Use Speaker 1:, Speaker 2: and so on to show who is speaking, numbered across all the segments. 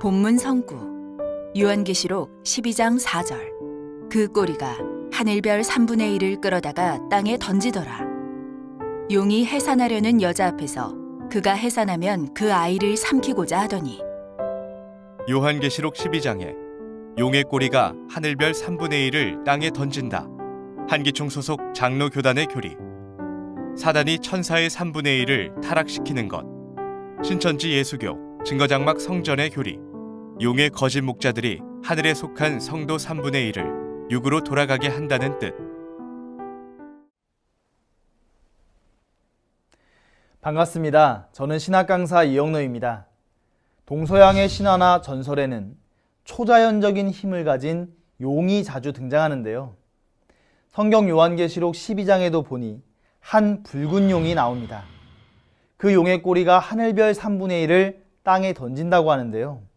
Speaker 1: 본문 성구 요한계시록 12장 4절 그 꼬리가 하늘별 3분의 1을 끌어다가 땅에 던지더라. 용이 해산하려는 여자 앞에서 그가 해산하면 그 아이를 삼키고자 하더니
Speaker 2: 요한계시록 12장에 용의 꼬리가 하늘별 3분의 1을 땅에 던진다. 한기총 소속 장로교단의 교리. 사단이 천사의 3분의 1을 타락시키는 것. 신천지 예수교 증거장막 성전의 교리. 용의 거짓 목자들이 하늘에 속한 성도 3분의 1을 육으로 돌아가게 한다는 뜻.
Speaker 3: 반갑습니다. 저는 신학 강사 이영노입니다. 동서양의 신화나 전설에는 초자연적인 힘을 가진 용이 자주 등장하는데요. 성경 요한계시록 12장에도 보니 한 붉은 용이 나옵니다. 그 용의 꼬리가 하늘별 3분의 1을 땅에 던진다고 하는데요.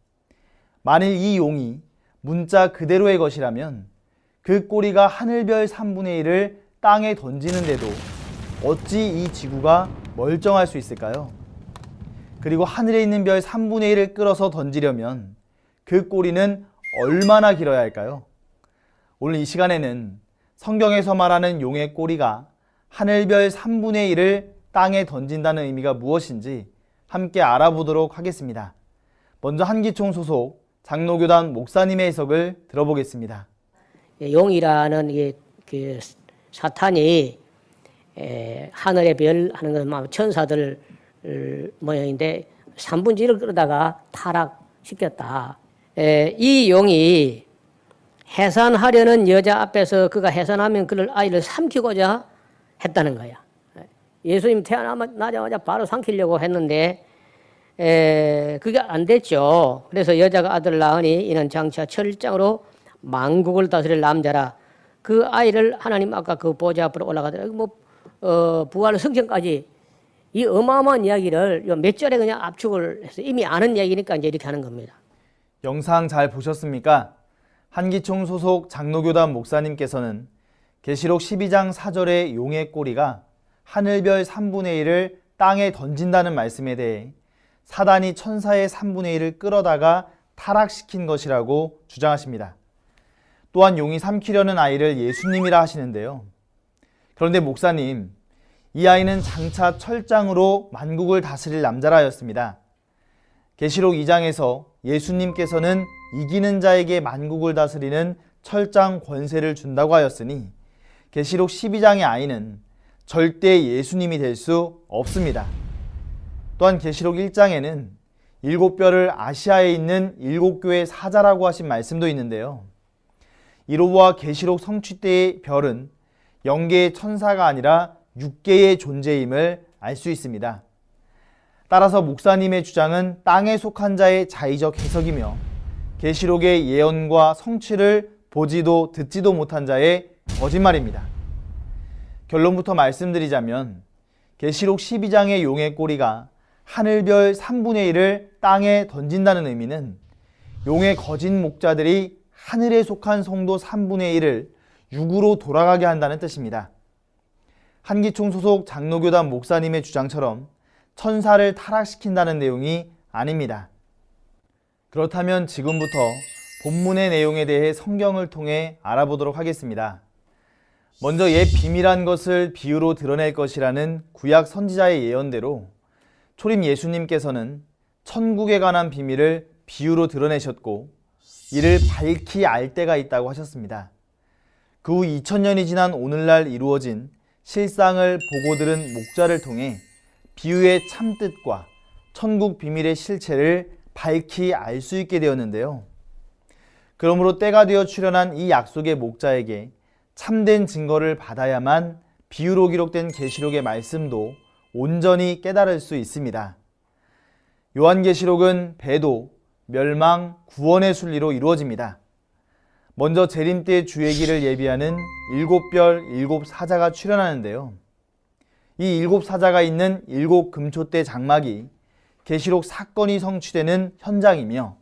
Speaker 3: 만일 이 용이 문자 그대로의 것이라면 그 꼬리가 하늘별 3분의 1을 땅에 던지는데도 어찌 이 지구가 멀쩡할 수 있을까요? 그리고 하늘에 있는 별 3분의 1을 끌어서 던지려면 그 꼬리는 얼마나 길어야 할까요? 오늘 이 시간에는 성경에서 말하는 용의 꼬리가 하늘별 3분의 1을 땅에 던진다는 의미가 무엇인지 함께 알아보도록 하겠습니다. 먼저 한기총 소속 장로교단 목사님의 해석을 들어보겠습니다.
Speaker 4: 용이라는 그 사탄이 하늘의 별 하는 건 천사들 모양인데 3분의 1을 끌어다가 타락시켰다. 이 용이 해산하려는 여자 앞에서 그가 해산하면 그를 아이를 삼키고자 했다는 거야. 예수님 태어나자마자 바로 삼키려고 했는데 그게 안 됐죠. 그래서 여자가 아들을 낳으니 이는 장차 철장으로 만국을 다스릴 남자라. 그 아이를 하나님 아까 그 보좌 앞으로 올라가더라. 부활 성경까지 이 어마어마한 이야기를 몇 절에 그냥 압축을 해서 이미 아는 이야기니까 이제 이렇게 하는 겁니다.
Speaker 3: 영상 잘 보셨습니까? 한기총 소속 장로교단 목사님께서는 계시록 12장 4절의 용의 꼬리가 하늘별 3분의 1을 땅에 던진다는 말씀에 대해 사단이 천사의 3분의 1을 끌어다가 타락시킨 것이라고 주장하십니다. 또한 용이 삼키려는 아이를 예수님이라 하시는데요. 그런데 목사님, 이 아이는 장차 철장으로 만국을 다스릴 남자라였습니다. 계시록 2장에서 예수님께서는 이기는 자에게 만국을 다스리는 철장 권세를 준다고 하였으니 계시록 12장의 아이는 절대 예수님이 될 수 없습니다. 또한 계시록 1장에는 7별을 아시아에 있는 7교회 사자라고 하신 말씀도 있는데요. 이로 보아 계시록 성취 때의 별은 0개의 천사가 아니라 6개의 존재임을 알 수 있습니다. 따라서 목사님의 주장은 땅에 속한 자의 자의적 해석이며 계시록의 예언과 성취를 보지도 듣지도 못한 자의 거짓말입니다. 결론부터 말씀드리자면 계시록 12장의 용의 꼬리가 하늘별 3분의 1을 땅에 던진다는 의미는 용의 거짓 목자들이 하늘에 속한 성도 3분의 1을 육으로 돌아가게 한다는 뜻입니다. 한기총 소속 장로교단 목사님의 주장처럼 천사를 타락시킨다는 내용이 아닙니다. 그렇다면 지금부터 본문의 내용에 대해 성경을 통해 알아보도록 하겠습니다. 먼저 옛 비밀한 것을 비유로 드러낼 것이라는 구약 선지자의 예언대로 초림 예수님께서는 천국에 관한 비밀을 비유로 드러내셨고 이를 밝히 알 때가 있다고 하셨습니다. 그 후 2000년이 지난 오늘날 이루어진 실상을 보고 들은 목자를 통해 비유의 참뜻과 천국 비밀의 실체를 밝히 알 수 있게 되었는데요. 그러므로 때가 되어 출현한 이 약속의 목자에게 참된 증거를 받아야만 비유로 기록된 계시록의 말씀도 온전히 깨달을 수 있습니다. 요한계시록은 배도, 멸망, 구원의 순리로 이루어집니다. 먼저 재림 때 주의 길을 예비하는 7별 7사자가 출현하는데요. 이 7사자가 있는 7금초대 장막이 계시록 사건이 성취되는 현장이며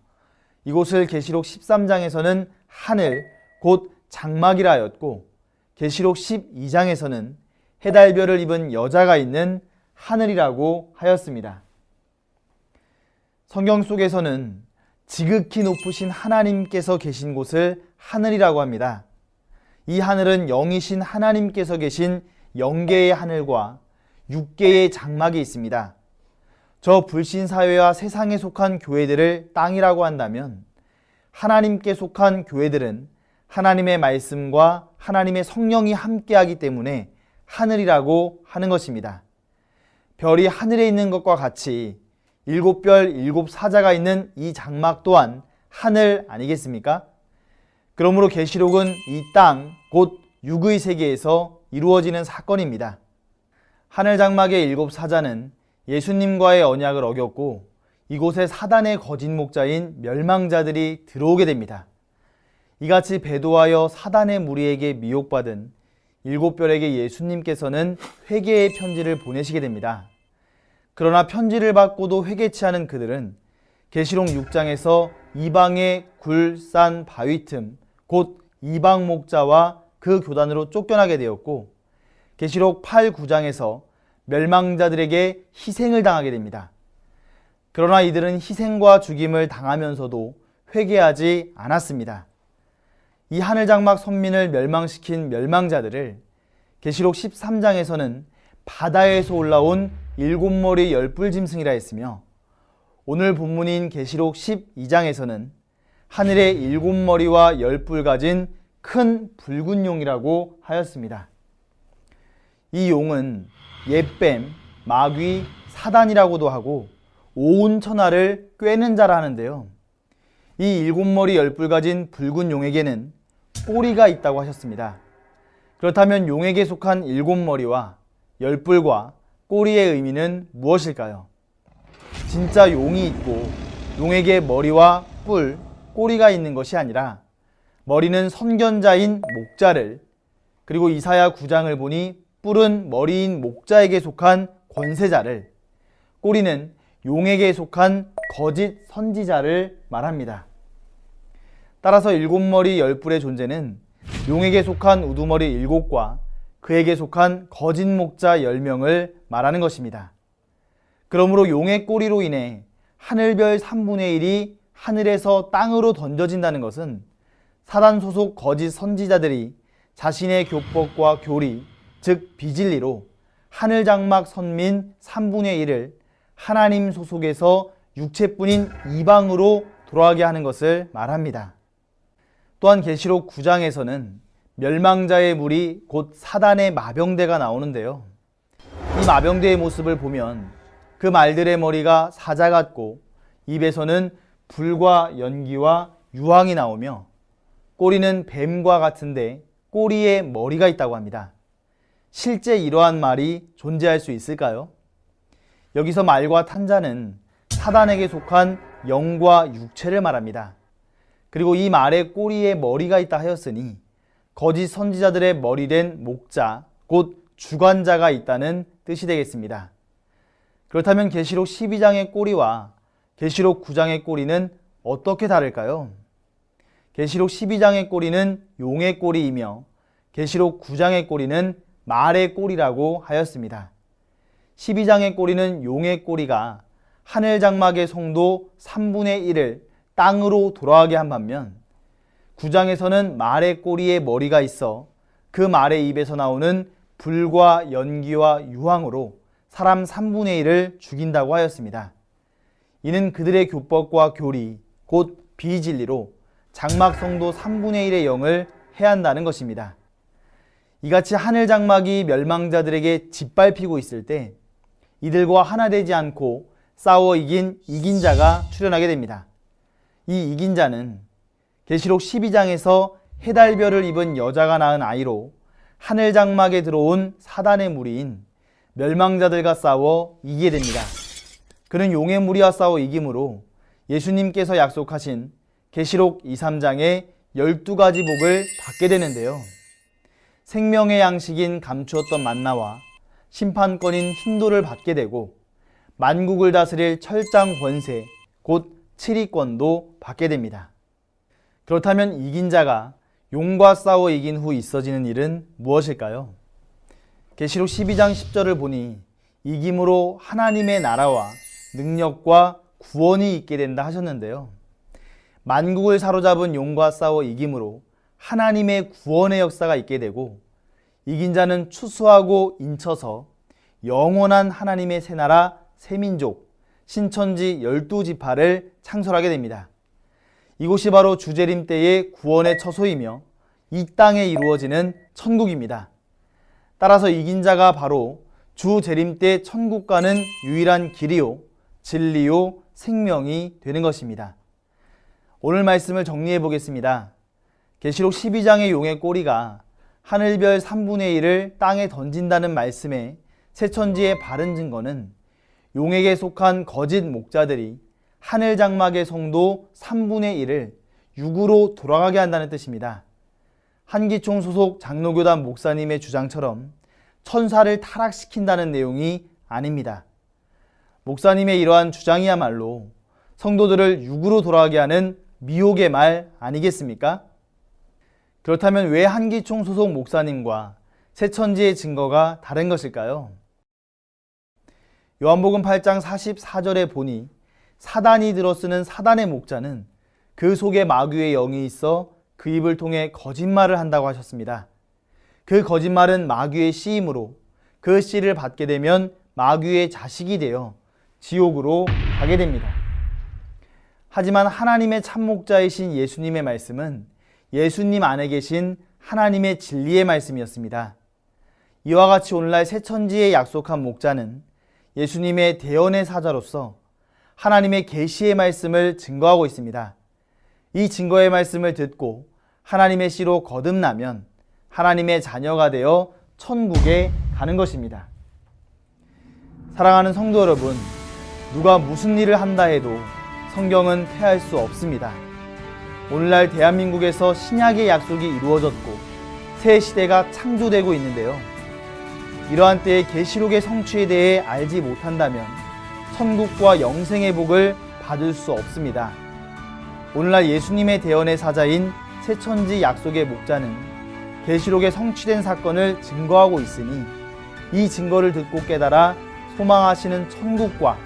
Speaker 3: 이곳을 계시록 13장에서는 하늘, 곧 장막이라 하였고 계시록 12장에서는 해달별을 입은 여자가 있는 하늘이라고 하였습니다. 성경 속에서는 지극히 높으신 하나님께서 계신 곳을 하늘이라고 합니다. 이 하늘은 영이신 하나님께서 계신 영계의 하늘과 육계의 장막이 있습니다. 저 불신사회와 세상에 속한 교회들을 땅이라고 한다면 하나님께 속한 교회들은 하나님의 말씀과 하나님의 성령이 함께하기 때문에 하늘이라고 하는 것입니다. 별이 하늘에 있는 것과 같이 7별 7사자가 있는 이 장막 또한 하늘 아니겠습니까? 그러므로 계시록은 이 땅, 곧 육의 세계에서 이루어지는 사건입니다. 하늘 장막의 7사자는 예수님과의 언약을 어겼고 이곳에 사단의 거짓 목자인 멸망자들이 들어오게 됩니다. 이같이 배도하여 사단의 무리에게 미혹받은 7별에게 예수님께서는 회개의 편지를 보내시게 됩니다. 그러나 편지를 받고도 회개치 않은 그들은 계시록 6장에서 이방의 굴, 산, 바위 틈, 곧 이방 목자와 그 교단으로 쫓겨나게 되었고 계시록 8, 9장에서 멸망자들에게 희생을 당하게 됩니다. 그러나 이들은 희생과 죽임을 당하면서도 회개하지 않았습니다. 이 하늘장막 선민을 멸망시킨 멸망자들을 계시록 13장에서는 바다에서 올라온 7머리 열불짐승이라 했으며 오늘 본문인 계시록 12장에서는 하늘에 7머리와 10뿔 가진 큰 붉은 용이라고 하였습니다. 이 용은 옛뱀, 마귀, 사단이라고도 하고 온 천하를 꿰는 자라 하는데요. 이 7머리 10뿔 가진 붉은 용에게는 꼬리가 있다고 하셨습니다. 그렇다면 용에게 속한 7머리와 10뿔과 꼬리의 의미는 무엇일까요? 진짜 용이 있고 용에게 머리와 뿔, 꼬리가 있는 것이 아니라 머리는 선견자인 목자를, 그리고 이사야 9장을 보니 뿔은 머리인 목자에게 속한 권세자를, 꼬리는 용에게 속한 거짓 선지자를 말합니다. 따라서 7머리 10뿔의 존재는 용에게 속한 우두머리 7과 그에게 속한 거짓 목자 10명을 말하는 것입니다. 그러므로 용의 꼬리로 인해 하늘별 3분의 1이 하늘에서 땅으로 던져진다는 것은 사단 소속 거짓 선지자들이 자신의 교법과 교리, 즉 비진리로 하늘장막 선민 3분의 1을 하나님 소속에서 육체뿐인 이방으로 돌아가게 하는 것을 말합니다. 또한 계시록 9장에서는 멸망자의 무리 곧 사단의 마병대가 나오는데요. 이 마병대의 모습을 보면 그 말들의 머리가 사자 같고 입에서는 불과 연기와 유황이 나오며 꼬리는 뱀과 같은데 꼬리에 머리가 있다고 합니다. 실제 이러한 말이 존재할 수 있을까요? 여기서 말과 탄자는 사단에게 속한 영과 육체를 말합니다. 그리고 이 말에 꼬리에 머리가 있다 하였으니 거짓 선지자들의 머리된 목자, 곧 주관자가 있다는 뜻이 되겠습니다. 그렇다면 계시록 12장의 꼬리와 계시록 9장의 꼬리는 어떻게 다를까요? 계시록 12장의 꼬리는 용의 꼬리이며 계시록 9장의 꼬리는 말의 꼬리라고 하였습니다. 12장의 꼬리는 용의 꼬리가 하늘 장막의 성도 3분의 1을 땅으로 돌아가게 한 반면 9장에서는 말의 꼬리에 머리가 있어 그 말의 입에서 나오는 불과 연기와 유황으로 사람 3분의 1을 죽인다고 하였습니다. 이는 그들의 교법과 교리, 곧 비진리로 장막 성도 3분의 1의 영을 해한다는 것입니다. 이같이 하늘 장막이 멸망자들에게 짓밟히고 있을 때 이들과 하나 되지 않고 싸워 이긴 자가 출현하게 됩니다. 이 이긴 자는 계시록 12장에서 해달별을 입은 여자가 낳은 아이로 하늘 장막에 들어온 사단의 무리인 멸망자들과 싸워 이기게 됩니다. 그는 용의 무리와 싸워 이김으로 예수님께서 약속하신 계시록 2, 3장의 12가지 복을 받게 되는데요. 생명의 양식인 감추었던 만나와 심판권인 흰돌을 받게 되고 만국을 다스릴 철장 권세, 곧 칠위권도 받게 됩니다. 그렇다면 이긴 자가 용과 싸워 이긴 후 있어지는 일은 무엇일까요? 계시록 12장 10절을 보니 이김으로 하나님의 나라와 능력과 구원이 있게 된다 하셨는데요. 만국을 사로잡은 용과 싸워 이김으로 하나님의 구원의 역사가 있게 되고, 이긴 자는 추수하고 인쳐서 영원한 하나님의 새 나라, 새 민족, 신천지 12지파를 창설하게 됩니다. 이곳이 바로 주재림 때의 구원의 처소이며 이 땅에 이루어지는 천국입니다. 따라서 이긴 자가 바로 주재림 때 천국 가는 유일한 길이요, 진리요, 생명이 되는 것입니다. 오늘 말씀을 정리해 보겠습니다. 계시록 12장의 용의 꼬리가 하늘별 3분의 1을 땅에 던진다는 말씀의 새천지의 바른 증거는 용에게 속한 거짓 목자들이 하늘 장막의 성도 3분의 1을 육으로 돌아가게 한다는 뜻입니다. 한기총 소속 장로교단 목사님의 주장처럼 천사를 타락시킨다는 내용이 아닙니다. 목사님의 이러한 주장이야말로 성도들을 육으로 돌아가게 하는 미혹의 말 아니겠습니까? 그렇다면 왜 한기총 소속 목사님과 새천지의 증거가 다른 것일까요? 요한복음 8장 44절에 보니 사단이 들어쓰는 사단의 목자는 그 속에 마귀의 영이 있어 그 입을 통해 거짓말을 한다고 하셨습니다. 그 거짓말은 마귀의 씨이므로 그 씨를 받게 되면 마귀의 자식이 되어 지옥으로 가게 됩니다. 하지만 하나님의 참목자이신 예수님의 말씀은 예수님 안에 계신 하나님의 진리의 말씀이었습니다. 이와 같이 오늘날 새천지에 약속한 목자는 예수님의 대언의 사자로서 하나님의 계시의 말씀을 증거하고 있습니다. 이 증거의 말씀을 듣고 하나님의 씨로 거듭나면 하나님의 자녀가 되어 천국에 가는 것입니다. 사랑하는 성도 여러분, 누가 무슨 일을 한다 해도 성경은 폐할 수 없습니다. 오늘날 대한민국에서 신약의 약속이 이루어졌고 새 시대가 창조되고 있는데요. 이러한 때의 계시록의 성취에 대해 알지 못한다면 천국과 영생의 복을 받을 수 없습니다. 오늘날 예수님의 대언의 사자인 새천지 약속의 목자는 계시록에 성취된 사건을 증거하고 있으니 이 증거를 듣고 깨달아 소망하시는 천국과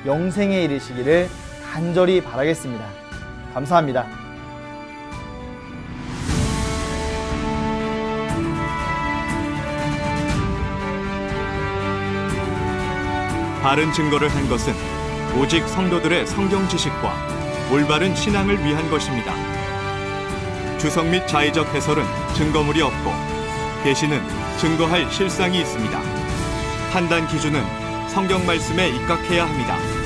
Speaker 3: 영생에 이르시기를 간절히 바라겠습니다. 감사합니다.
Speaker 2: 바른 증거를 한 것은 오직 성도들의 성경 지식과 올바른 신앙을 위한 것입니다. 주석 및 자의적 해설은 증거물이 없고 계시는 증거할 실상이 있습니다. 판단 기준은 성경 말씀에 입각해야 합니다.